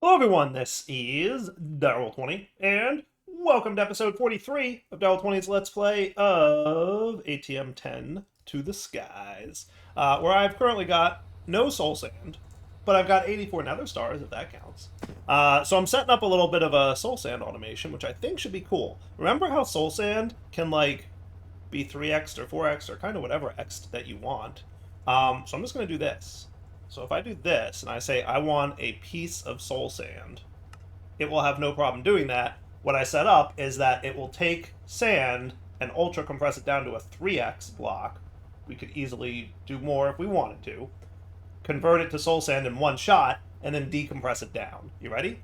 Hello everyone, this is Daryl20, and welcome to episode 43 of Daryl20's Let's Play of ATM10 to the Skies, where I've currently got no soul sand, but I've got 84 nether stars, if that counts. So I'm setting up a little bit of a soul sand automation, which I think should be cool. Remember how soul sand can, like, be 3x or 4x or kind of whatever x that you want? So I'm just going to do this. So if I do this and I say I want a piece of soul sand, it will have no problem doing that. What I set up is that it will take sand and ultra compress it down to a 3x block. We could easily do more if we wanted to. Convert it to soul sand in one shot and then decompress it down. You ready?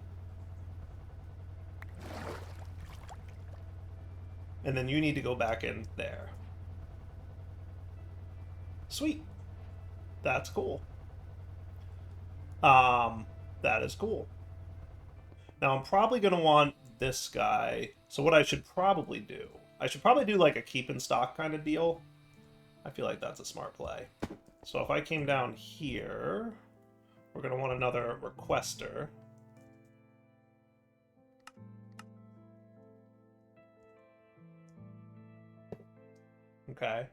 And then you need to go back in there. Sweet. That's cool. That is cool. Now I'm probably going to want this guy. So what I should probably do, I should probably do like a keep in stock kind of deal. I feel like that's a smart play. So if I came down here, we're going to want another requester. Okay.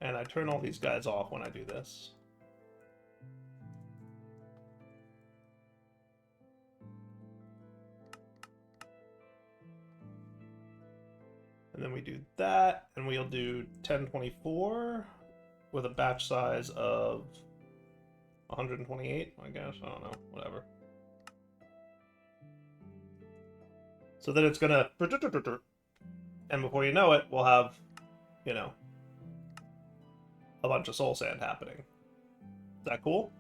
And I turn all these guys off when I do this. And then we do that, and we'll do 1024 with a batch size of 128, I guess. I don't know, whatever. So then it's gonna... And before you know it, we'll have, you know, a bunch of soul sand happening. Is that cool?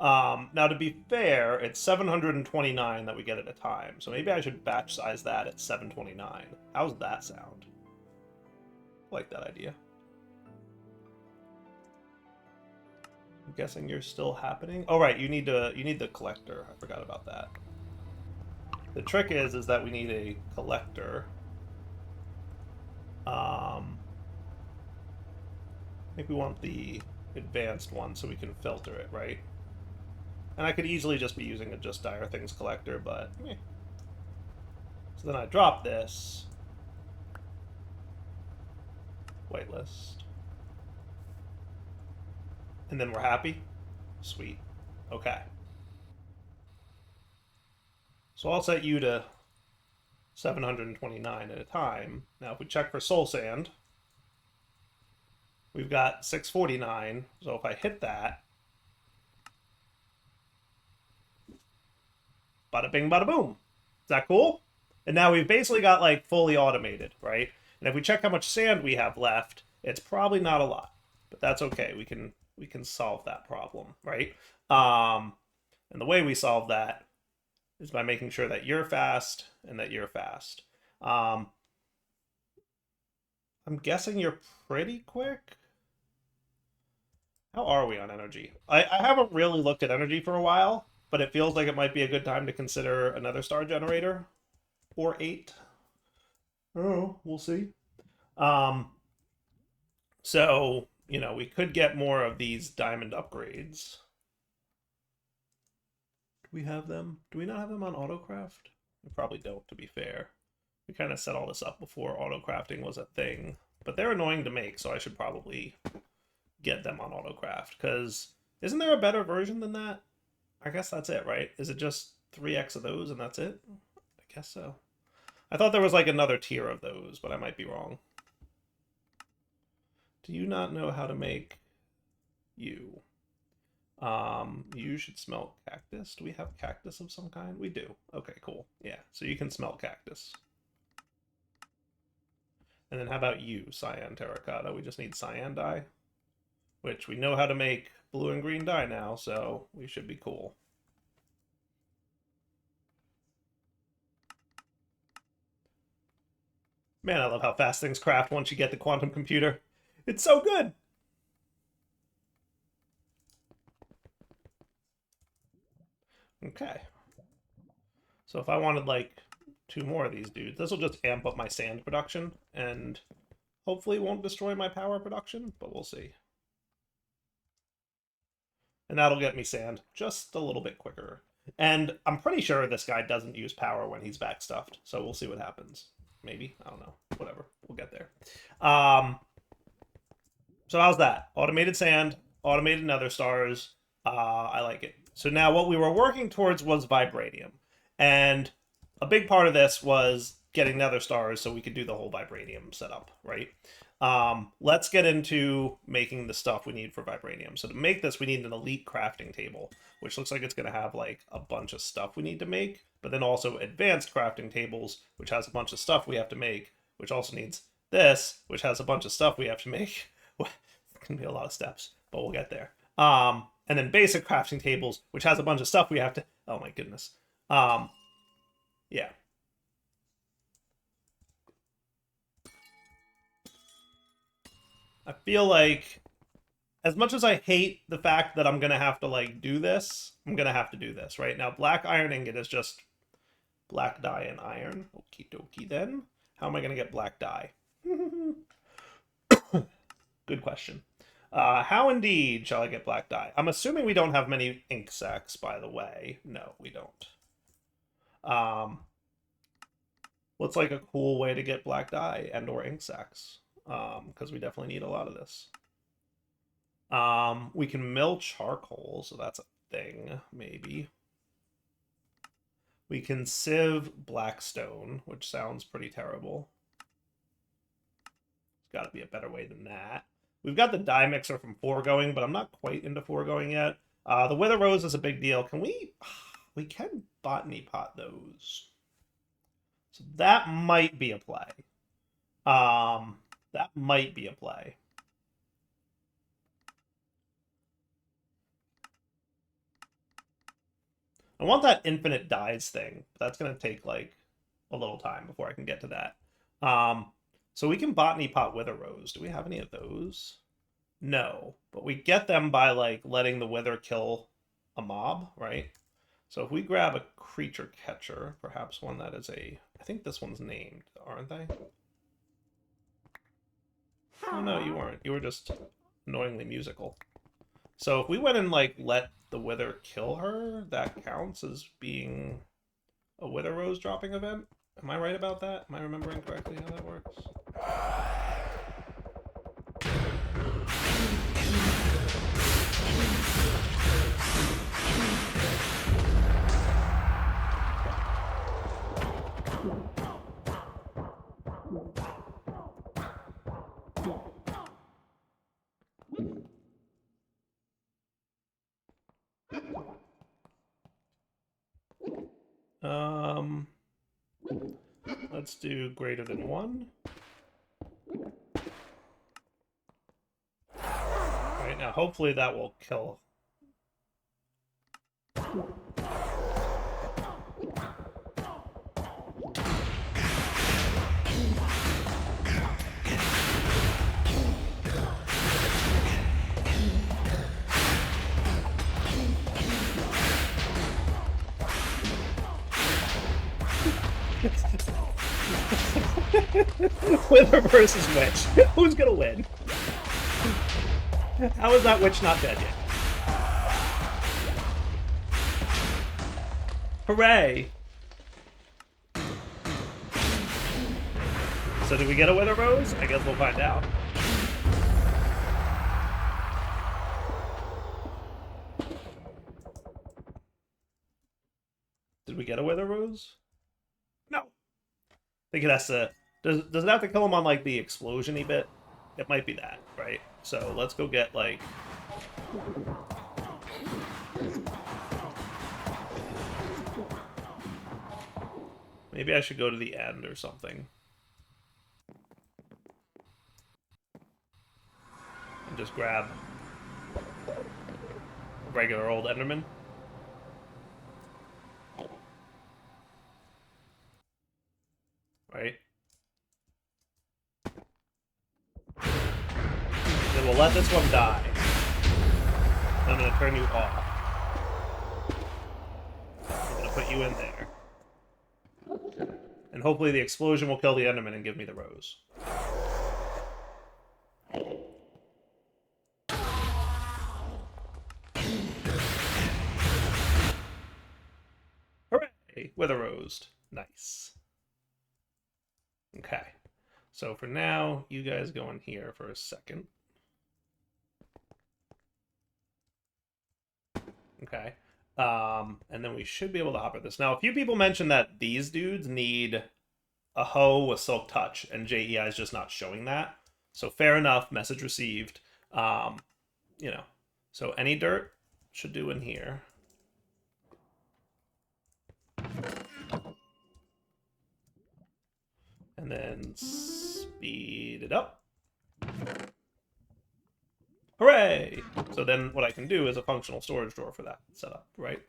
Now, to be fair, it's 729 that we get at a time, so maybe I should batch size that at 729. How's that sound? I like that idea. I'm guessing you're still happening. Oh, right, you need the collector. I forgot about that. The trick is that we need a collector. I think we want the advanced one so we can filter it, right? And I could easily just be using a Just Dire Things collector, but eh. So then I drop this. Whitelist. And then we're happy? Sweet. Okay. So I'll set you to 729 at a time. Now if we check for soul sand, we've got 649. So if I hit that, bada bing, bada boom. Is that cool? And now we've basically got like fully automated, right? And if we check how much sand we have left, it's probably not a lot, but that's okay. We can solve that problem, right? And the way we solve that is by making sure that you're fast and that you're fast. I'm guessing you're pretty quick. How are we on energy? I haven't really looked at energy for a while, but it feels like it might be a good time to consider another star generator. Or 8. Oh, we'll see. So, you know, we could get more of these diamond upgrades. Do we have them? Do we not have them on autocraft? We probably don't, to be fair. We kind of set all this up before autocrafting was a thing. But they're annoying to make, so I should probably get them on autocraft. Because isn't there a better version than that? I guess that's it, right? Is it just 3x of those and that's it? I guess so. I thought there was like another tier of those, but I might be wrong. Do you not know how to make you? You should smelt cactus. Do we have cactus of some kind? We do. Okay, cool. Yeah, so you can smelt cactus. And then how about you, cyan terracotta? We just need cyan dye, which we know how to make blue and green dye now, so we should be cool. Man, I love how fast things craft once you get the quantum computer. It's so good! Okay. So if I wanted, like, 2 more of these dudes, this will just amp up my sand production, and hopefully won't destroy my power production, but we'll see. And that'll get me sand just a little bit quicker. And I'm pretty sure this guy doesn't use power when he's backstuffed, so we'll see what happens. Maybe, I don't know. Whatever, we'll get there. So how's that? Automated sand, automated nether stars. I like it. So now what we were working towards was vibranium. And a big part of this was getting nether stars so we could do the whole vibranium setup, right? Let's get into making the stuff we need for vibranium. So to make this, we need an elite crafting table, which looks like it's going to have like a bunch of stuff we need to make, but then also advanced crafting tables, which has a bunch of stuff we have to make, which also needs this, which has a bunch of stuff we have to make. It's going to be a lot of steps, but we'll get there. And then basic crafting tables, which has a bunch of stuff we have to... Oh my goodness. Yeah. I feel like, as much as I hate the fact that I'm going to have to, like, do this, I'm going to have to do this, right? Now, black iron ingot is just black dye and iron. Okie dokie, then. How am I going to get black dye? Good question. How indeed shall I get black dye? I'm assuming we don't have many ink sacs, by the way. No, we don't. What's like a cool way to get black dye and or ink sacs? Because we definitely need a lot of this. We can mill charcoal, so that's a thing, maybe. We can sieve blackstone, which sounds pretty terrible. There's got to be a better way than that. We've got the dye mixer from foregoing, but I'm not quite into foregoing yet. The wither rose is a big deal. Can we... We can botany pot those. So that might be a play. That might be a play. I want that infinite dyes thing. But that's going to take, like, a little time before I can get to that. So we can botany pot wither rose. Do we have any of those? No. But we get them by, like, letting the wither kill a mob, right? So if we grab a creature catcher, perhaps one that is a... I think this one's named, aren't they? Oh, no, you weren't. You were just annoyingly musical. So if we went and, like, let the wither kill her, that counts as being a wither rose dropping event? Am I right about that? Am I remembering correctly how that works? Let's do greater than 1. Right now, hopefully that will kill. Wither versus witch. Who's gonna win? How is that witch not dead yet? Hooray! So did we get a wither rose? I guess we'll find out. Did we get a wither rose? No. I think it has to... Does it have to kill him on, like, the explosion-y bit? It might be that, right? So let's go get, like... Maybe I should go to the end or something. And just grab a regular old Enderman. Right? Then we'll let this one die. I'm going to turn you off. I'm going to put you in there. And hopefully the explosion will kill the Enderman and give me the rose. Wither rosed. Nice. Okay. So for now, you guys go in here for a second. Okay. And then we should be able to hopper this. Now, a few people mentioned that these dudes need a hoe with Silk Touch, and JEI is just not showing that. So fair enough, message received. You know, so any dirt should do in here. And then speed it up. Hooray! So then what I can do is a functional storage drawer for that setup, right?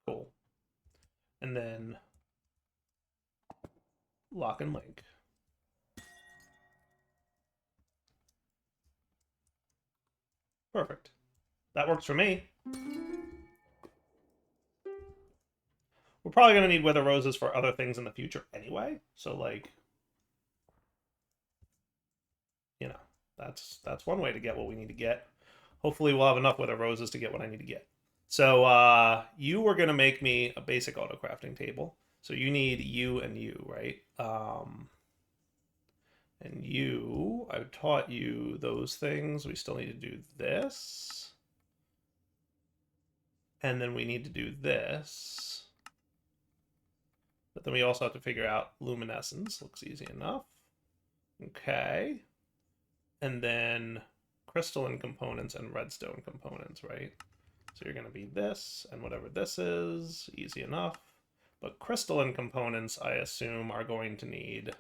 Cool. And then lock and link. Perfect. That works for me. We're probably going to need Wither Roses for other things in the future anyway. So, like, you know, that's one way to get what we need to get. Hopefully we'll have enough Wither Roses to get what I need to get. So, you were going to make me a basic auto crafting table. So you need you and you, right? And you, I've taught you those things. We still need to do this. And then we need to do this. But then we also have to figure out luminescence. Looks easy enough. Okay. And then crystalline components and redstone components, right? So you're going to be this and whatever this is. Easy enough. But crystalline components, I assume, are going to need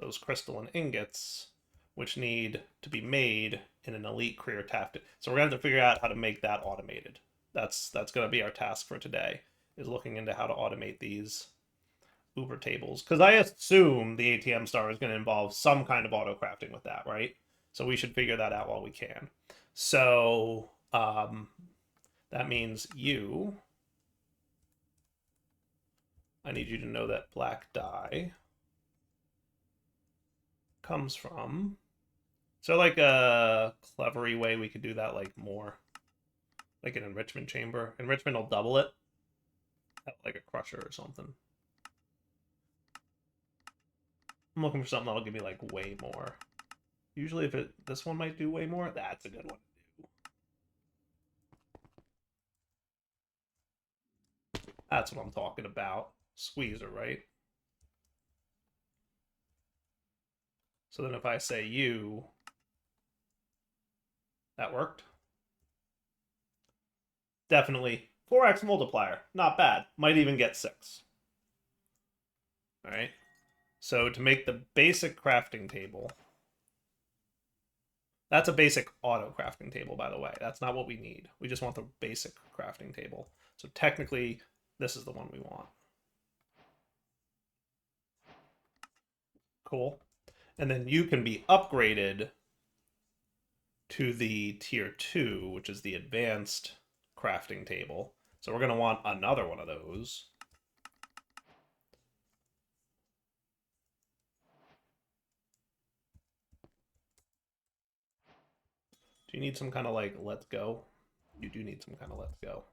those crystalline ingots, which need to be made in an elite career taft. So we're going to have to figure out how to make that automated. That's going to be our task for today, is looking into how to automate these Uber tables. Because I assume the ATM star is going to involve some kind of auto crafting with that, right? So we should figure that out while we can. So that means you... I need you to know that black dye comes from... So like a clevery way we could do that, like more like an enrichment chamber. Enrichment will double it, like a crusher or something. I'm looking for something that'll give me like way more. Usually if this one might do way more, that's a good one to do. That's what I'm talking about. Squeezer, right? So then if I say you, that worked. Definitely 4x multiplier. Not bad. Might even get 6. All right. So to make the basic crafting table, that's a basic auto crafting table, by the way. That's not what we need. We just want the basic crafting table. So technically, this is the one we want. Cool. And then you can be upgraded to the tier 2, which is the advanced crafting table. So we're going to want another one of those. Do you need some kind of like let's go? You do need some kind of let's go.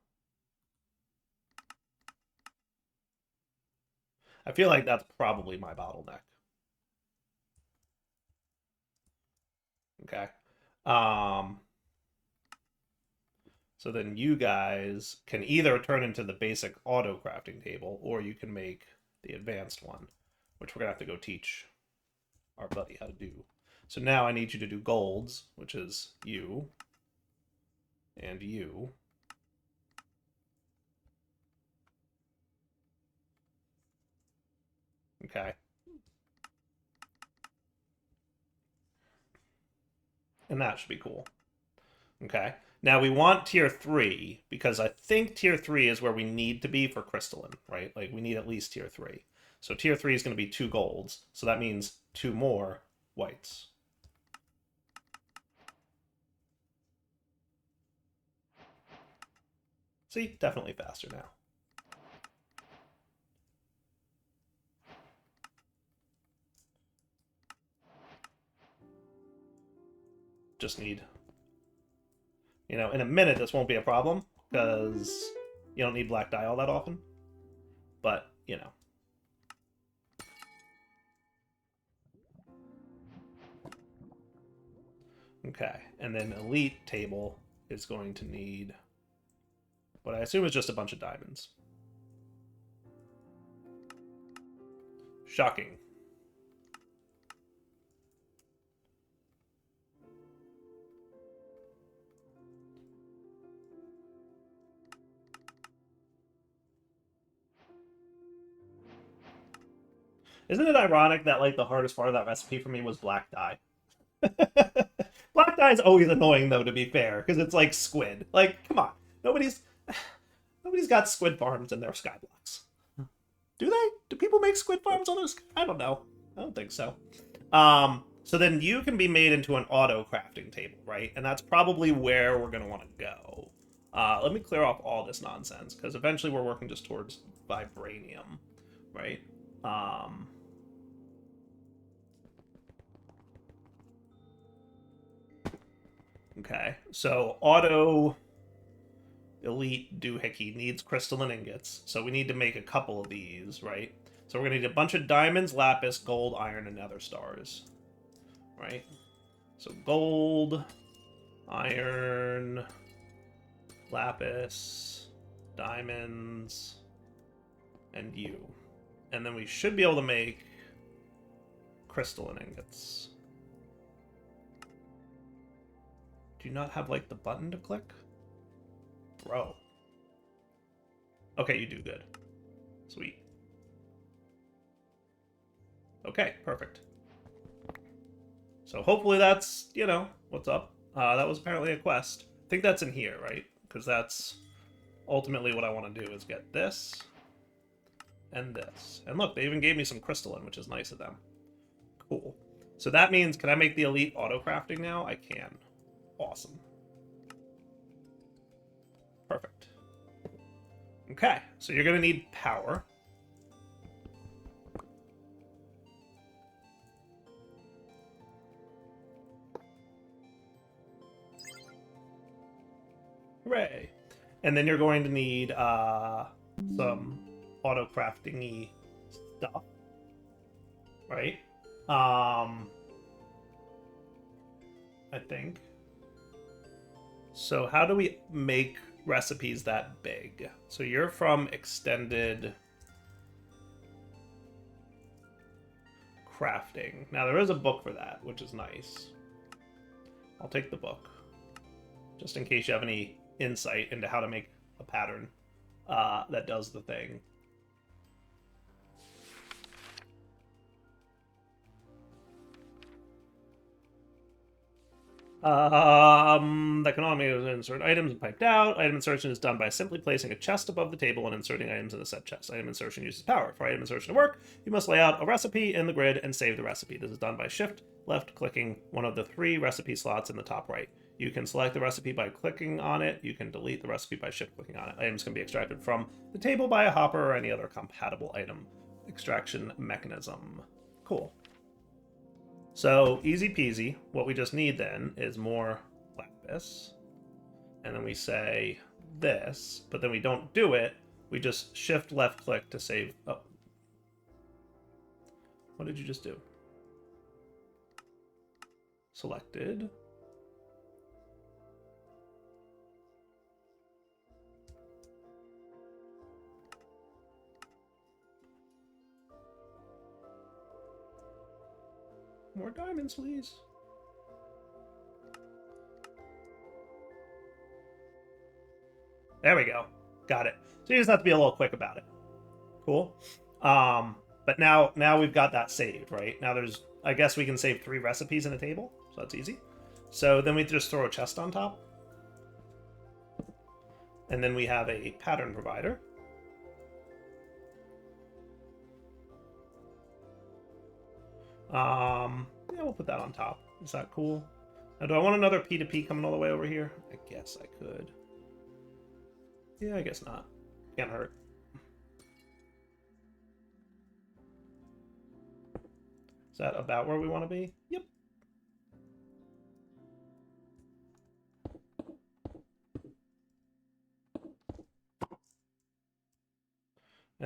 I feel like that's probably my bottleneck. Okay. So then you guys can either turn into the basic auto crafting table, or you can make the advanced one, which we're gonna have to go teach our buddy how to do. So now I need you to do golds, which is you and you. Okay. And that should be cool. Okay. Now we want tier 3, because I think tier 3 is where we need to be for crystalline, right? Like we need at least tier 3. So tier 3 is going to be 2 golds. So that means 2 more whites. See? Definitely faster now. just need, you know, in a minute this won't be a problem because you don't need black dye all that often. But, you know. Okay, and then elite table is going to need what I assume is just a bunch of diamonds. Shocking. Isn't it ironic that, like, the hardest part of that recipe for me was black dye? Black dye is always annoying, though, to be fair, because it's like squid. Like, come on. Nobody's got squid farms in their skyblocks. Do they? Do people make squid farms on those? I don't know. I don't think so. So then you can be made into an auto crafting table, right? And that's probably where we're going to want to go. Let me clear off all this nonsense, because eventually we're working just towards Vibranium, right? Okay, so auto elite doohickey needs crystalline ingots, so we need to make a couple of these, right? So we're going to need a bunch of diamonds, lapis, gold, iron, and nether stars, right? So gold, iron, lapis, diamonds, and you. And then we should be able to make crystalline ingots. Do you not have, like, the button to click? Bro. Okay, you do good. Sweet. Okay, perfect. So hopefully that's, you know, what's up. That was apparently a quest. I think that's in here, right? Because that's ultimately what I want to do is get this and this. And look, they even gave me some crystalline, which is nice of them. Cool. So that means, can I make the elite auto crafting now? I can. Awesome. Perfect. Okay, so you're going to need power. Hooray. And then you're going to need some auto crafting-y stuff. Right? I think. So how do we make recipes that big? So you're from extended crafting. Now there is a book for that, which is nice. I'll take the book. Just in case you have any insight into how to make a pattern that does the thing. That can only insert items and piped out. Item insertion is done by simply placing a chest above the table and inserting items in the set chest. Item insertion uses power. For item insertion to work, you must lay out a recipe in the grid and save the recipe. This is done by shift left clicking one of the 3 recipe slots in the top right. You can select the recipe by clicking on it. You can delete the recipe by shift clicking on it. Items can be extracted from the table by a hopper or any other compatible item extraction mechanism. Cool. So, easy peasy. What we just need then is more lapis. And then we say this, but then we don't do it. We just shift left click to save. Oh. What did you just do? Selected. More diamonds, please. There we go. Got it. So you just have to be a little quick about it. Cool. But now we've got that saved, right? Now there's, I guess we can save 3 recipes in a table, so that's easy. So then we just throw a chest on top. And then we have a pattern provider. Yeah, we'll put that on top. Is that cool? Now, do I want another P2P coming all the way over here? I guess I could. Yeah, I guess not. Can't hurt. Is that about where we want to be? Yep.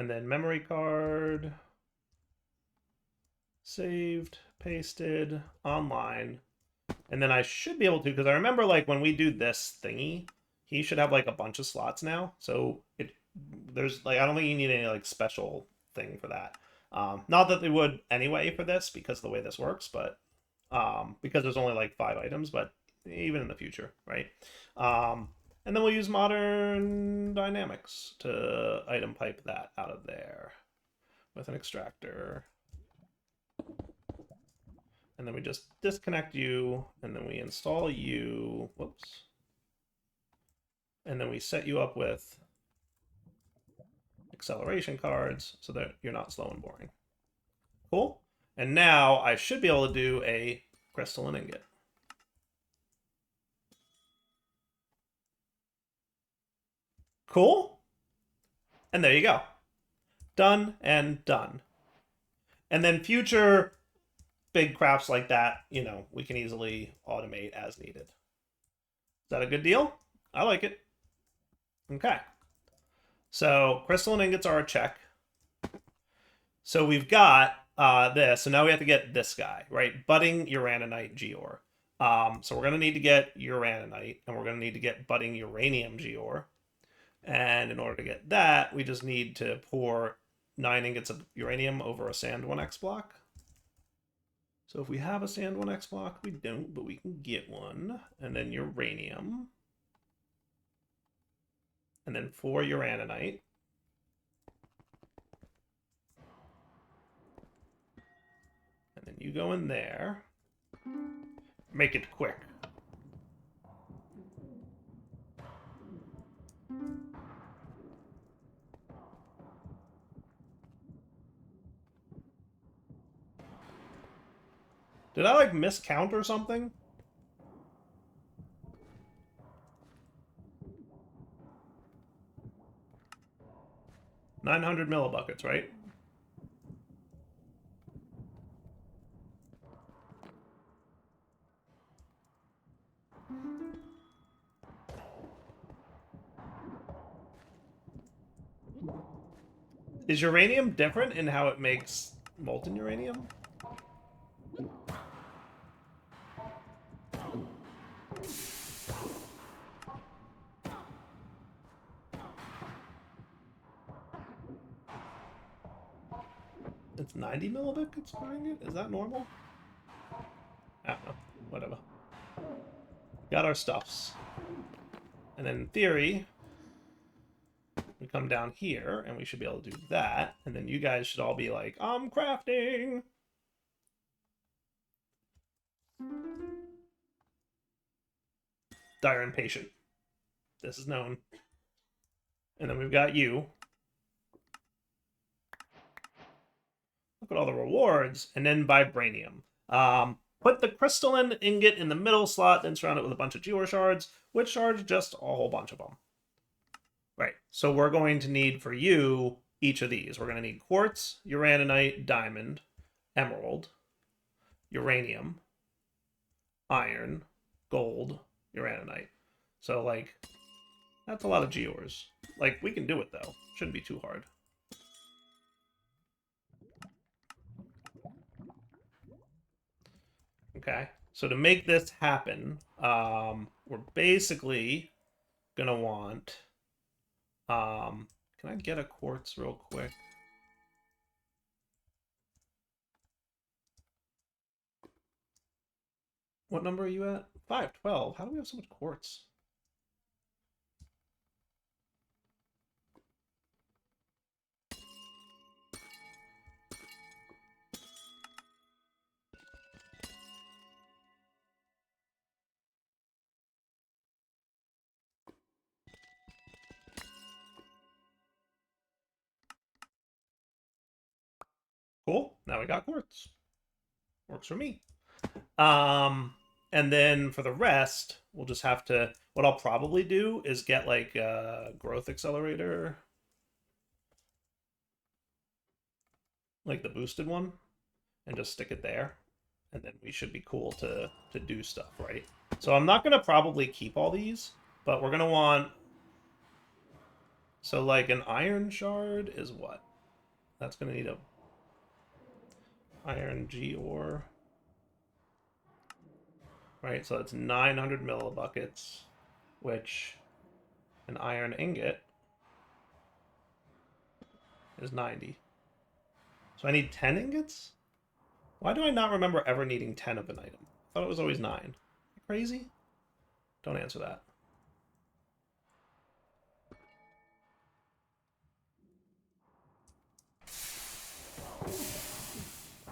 And then memory card, saved, pasted, online. And then I should be able to, because I remember like when we do this thingy, he should have like a bunch of slots now. So there's like, I don't think you need any like special thing for that. Not that they would anyway for this because of the way this works, but because there's only like 5 items, but even in the future, right? And then we'll use modern dynamics to item pipe that out of there with an extractor. And then we just disconnect you, and then we install you. Whoops. And then we set you up with acceleration cards so that you're not slow and boring. Cool. And now I should be able to do a crystalline ingot. Cool. And there you go. Done and done. And then future big crafts like that, you know, we can easily automate as needed. Is that a good deal? I like it. Okay. So crystalline ingots are a check. So we've got this. So now we have to get this guy, right? Budding uraninite Geore. So we're going to need to get uraninite, and we're going to need to get budding uranium Geore. And in order to get that, we just need to pour 9 ingots of uranium over a sand 1x block. So if we have a sand 1x block, we don't, but we can get one. And then uranium. And then 4 uraninite. And then you go in there. Make it quick. Did I, like, miscount or something? $900 millibuckets, right? Is uranium different in how it makes molten uranium? It's 90 millibuckets per ingot? Is that normal? I don't know. Whatever. Got our stuffs. And then in theory, we come down here and we should be able to do that. And then you guys should all be like, I'm crafting. Dire impatient. This is known. And then we've got you. Look at all the rewards. And then Vibranium. Put the crystalline ingot in the middle slot, then surround it with a bunch of Geore shards. Which shards? Just a whole bunch of them. Right. So we're going to need for you each of these. We're going to need quartz, uraninite, diamond, emerald, uranium, iron, gold, uraninite. So, like, that's a lot of Geores. Like, we can do it, though. Shouldn't be too hard. Okay, so to make this happen, we're basically gonna want, can I get a quartz real quick? What number are you at? 512. How do we have so much quartz? Cool. Now we got quartz. Works for me. And then for the rest, we'll just have to, what I'll probably do is get like a growth accelerator. Like the boosted one. And just stick it there. And then we should be cool to do stuff, right? So I'm not going to probably keep all these, but we're going to want... So like an iron shard is what? That's going to need a iron Geore. Right, so that's 900 millibuckets, which an iron ingot is 90. So I need 10 ingots? Why do I not remember ever needing 10 of an item? I thought it was always 9. Crazy? Don't answer that.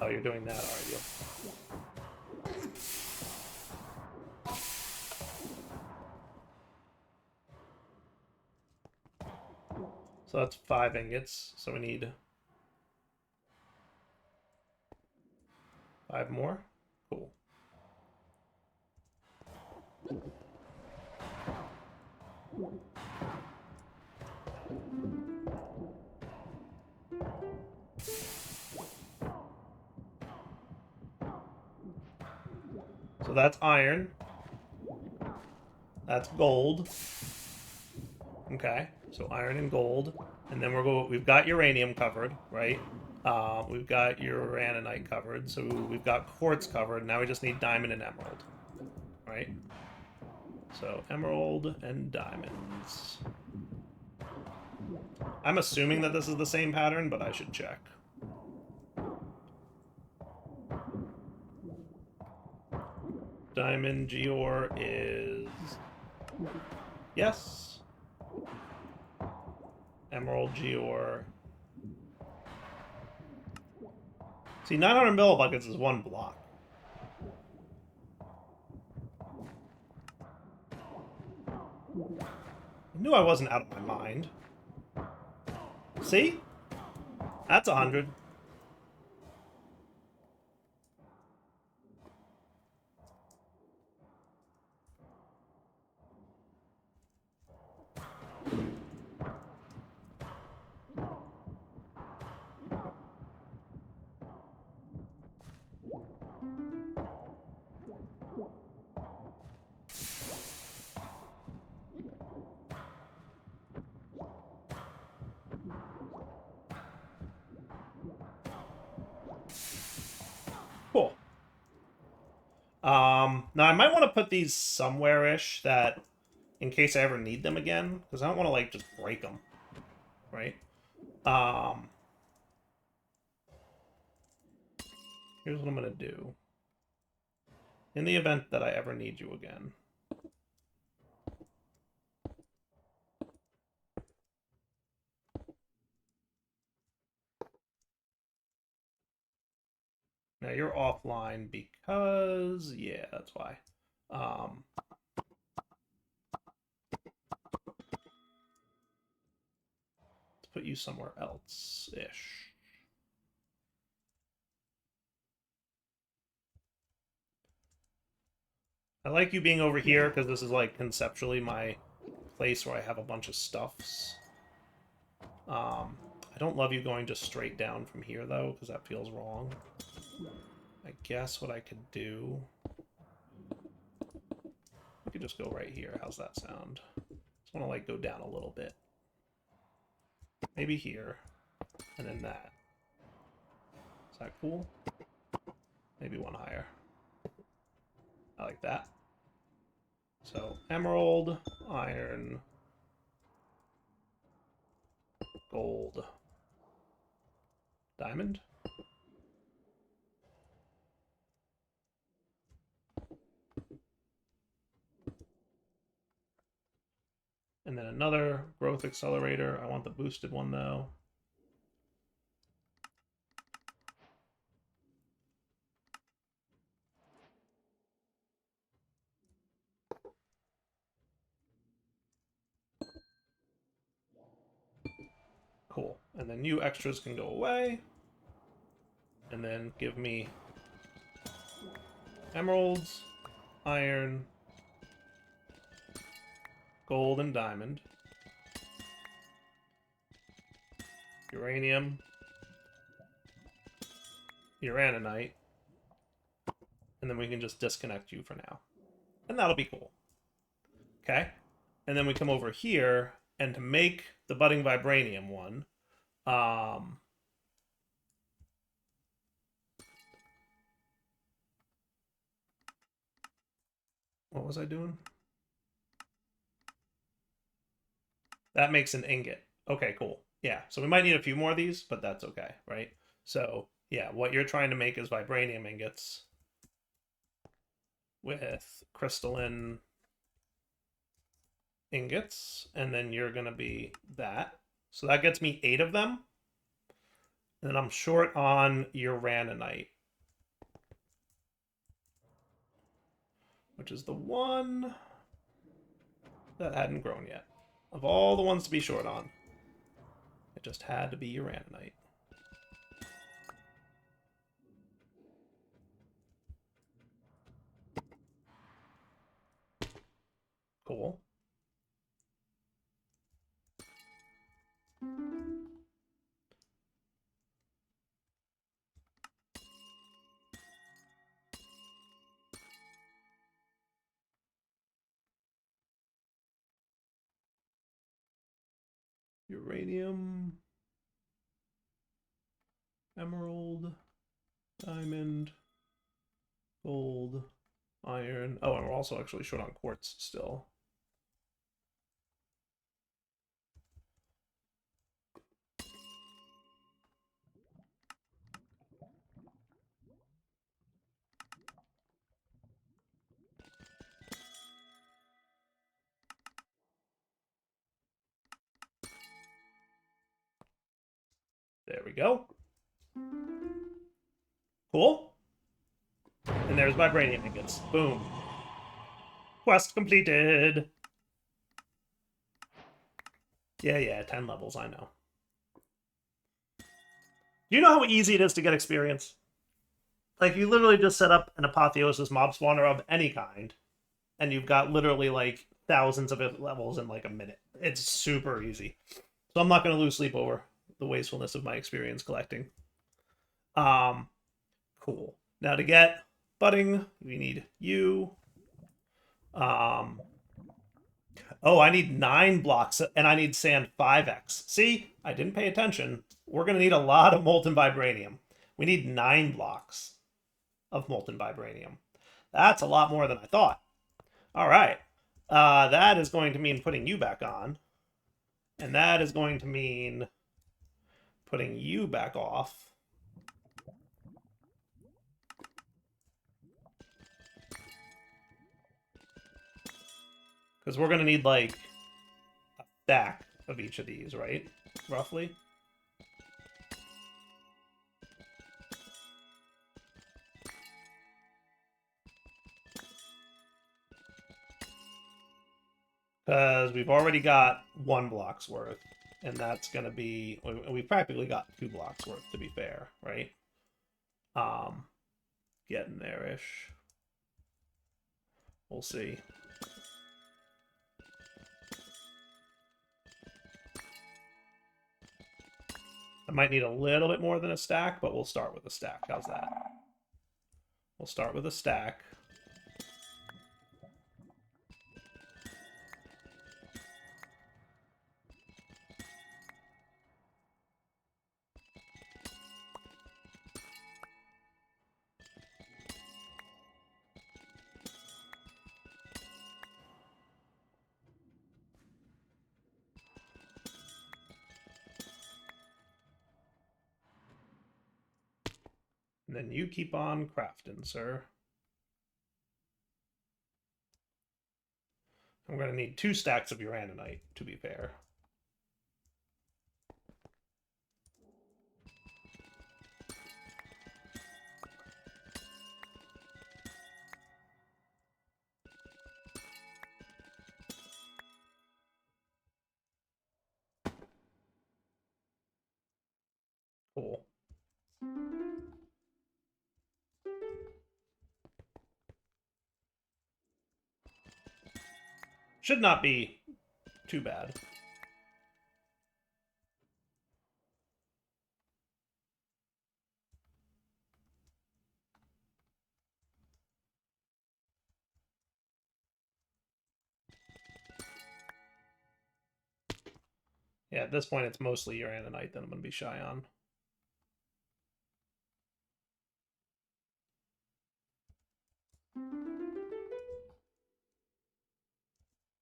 Oh, you're doing that, are you? So that's 5 ingots, so we need 5 more. Cool. So that's iron. That's gold. Okay, so iron and gold. And then we've got uranium covered, right? We've got uraninite covered. So we've got quartz covered. Now we just need diamond and emerald, right? So emerald and diamonds. I'm assuming that this is the same pattern, but I should check. Diamond Geore is... Yes. Emerald Geore. See, 900 millibuckets is 1 block. I knew I wasn't out of my mind. See? That's 100. Cool. Now I might want to put these somewhere-ish that, in case I ever need them again, because I don't want to, like, just break them, right? Here's what I'm going to do. In the event that I ever need you again. Now you're offline because, yeah, that's why. Let's put you somewhere else-ish. I like you being over here because this is, like, conceptually my place where I have a bunch of stuffs. I don't love you going just straight down from here, though, because that feels wrong. I guess what I could do... I could just go right here. How's that sound? Just want to, like, go down a little bit. Maybe here. And then that. Is that cool? Maybe one higher. I like that. So, emerald, iron, gold, diamond. And then another growth accelerator. I want the boosted one, though. Cool. And then you extras can go away. And then give me emeralds, iron, gold, and diamond. Uranium. Uraninite. And then we can just disconnect you for now. And that'll be cool. Okay? And then we come over here, and to make the budding vibranium one, What was I doing? That makes an ingot. Okay, cool. Yeah, so we might need a few more of these, but that's okay, right? So, yeah, what you're trying to make is vibranium ingots with crystalline ingots, and then you're going to be that. So that gets me 8 of them. And then I'm short on uraninite, which is the one that hadn't grown yet. Of all the ones to be short on, it just had to be uraninite. Cool. Uranium, emerald, diamond, gold, iron. Oh, and we're also actually short on quartz still. There we go. Cool. And there's vibranium ingots. Boom. Quest completed. Yeah, 10 levels, I know. Do you know how easy it is to get experience? Like, you literally just set up an apotheosis mob spawner of any kind, and you've got literally, like, thousands of levels in, like, a minute. It's super easy. So I'm not going to lose sleep over the wastefulness of my experience collecting. Cool. Now to get budding, we need you. Oh, I need 9 blocks, and I need sand 5x. See, I didn't pay attention. We're going to need a lot of molten vibranium. We need 9 blocks of molten vibranium. That's a lot more than I thought. All right. That is going to mean putting you back on. And that is going to mean putting you back off. Because we're going to need, like, a stack of each of these, right? Roughly. Because we've already got 1 block's worth. And that's going to be... We've practically got 2 blocks worth, to be fair, right? Getting there-ish. We'll see. I might need a little bit more than a stack, but we'll start with a stack. How's that? We'll start with a stack. And then you keep on crafting, sir. I'm going to need 2 stacks of uraninite, to be fair. Cool. Should not be too bad. Yeah, at this point, it's mostly uraninite that I'm going to be shy on.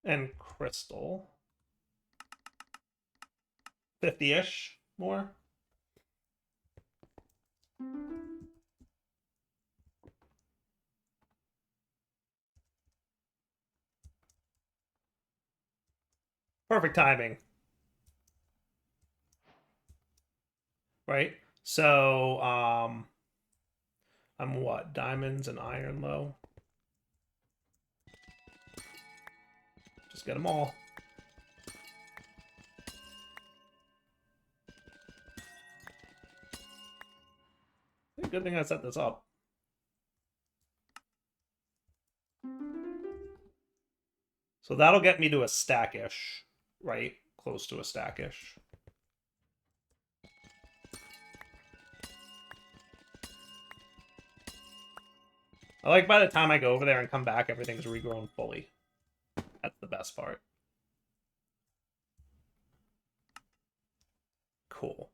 and crystal. 50-ish more. Perfect timing. Right? So, I'm what? Diamonds and iron low? Just get them all. Good thing I set this up. So that'll get me to a stack-ish, right? Close to a stack-ish. I like by the time I go over there and come back, everything's regrown fully. That's the best part. Cool.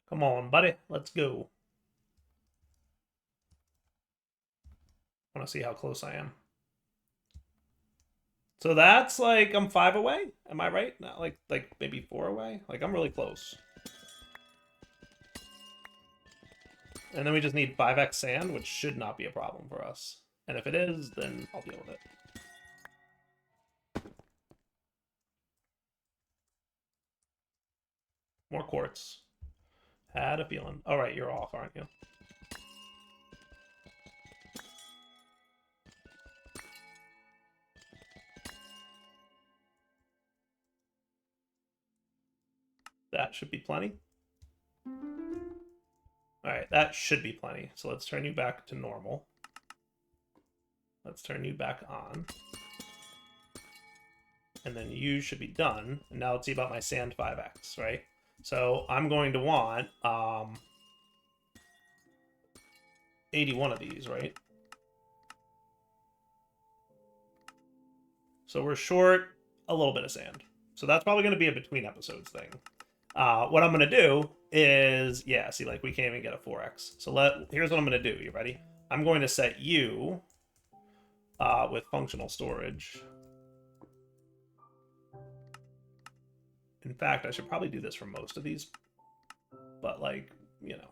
Come on, buddy. Let's go. I want to see how close I am. So that's like, I'm 5 away? Am I right? Not like maybe 4 away? Like, I'm really close. And then we just need 5x sand, which should not be a problem for us. And if it is, then I'll deal with it. More quartz. Had a feeling. All right, you're off, aren't you? That should be plenty. All right, that should be plenty. So let's turn you back to normal. Let's turn you back on. And then you should be done. And now let's see about my sand 5x, right? So I'm going to want 81 of these, right? So we're short a little bit of sand. So that's probably going to be a between episodes thing. What I'm going to do is, yeah, see, like, we can't even get a 4x. So here's what I'm going to do. You ready? I'm going to set you with functional storage. In fact, I should probably do this for most of these. But, like, you know.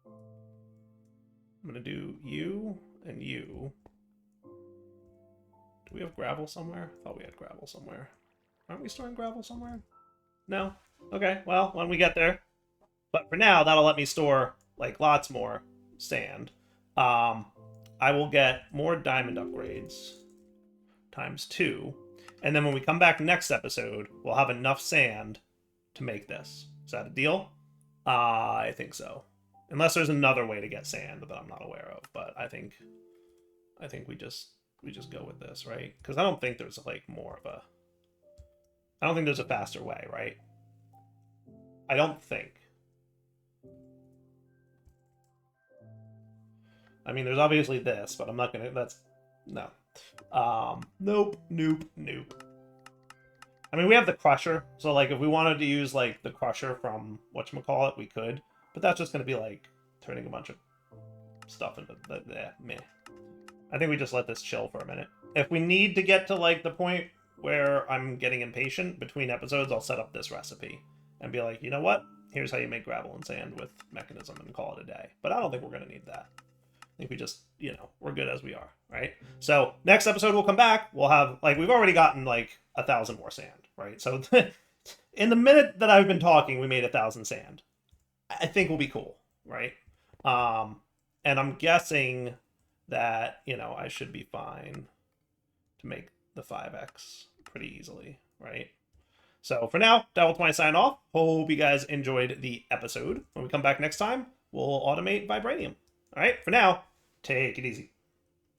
I'm going to do you and you. Do we have gravel somewhere? I thought we had gravel somewhere. Aren't we storing gravel somewhere? No? Okay, well, when we get there. But for now, that'll let me store, like, lots more sand. I will get more diamond upgrades. ×2. And then when we come back next episode, we'll have enough sand to make this. Is that a deal? I think so. Unless there's another way to get sand that I'm not aware of. But I think we just go with this, right? Because I don't think there's, like, more of a... I don't think there's a faster way, right? I don't think. I mean, there's obviously this, but I'm not gonna... That's... No. Nope. I mean, we have the crusher, so, like, if we wanted to use, like, the crusher from whatchamacallit, we could. But that's just gonna be, like, turning a bunch of stuff into the meh. I think we just let this chill for a minute. If we need to get to, like, the point where I'm getting impatient between episodes, I'll set up this recipe and be like, you know what? Here's how you make gravel and sand with mechanism and call it a day. But I don't think we're going to need that. I think we just, you know, we're good as we are, right? So next episode we'll come back. We'll have, like, we've already gotten, like, 1,000 more sand, right? So in the minute that I've been talking, we made 1,000 sand. I think we'll be cool, right? And I'm guessing that, you know, I should be fine to make the 5x pretty easily, right? So for now, Devil20 sign off. Hope you guys enjoyed the episode. When we come back next time, we'll automate Vibranium. All right, for now, take it easy.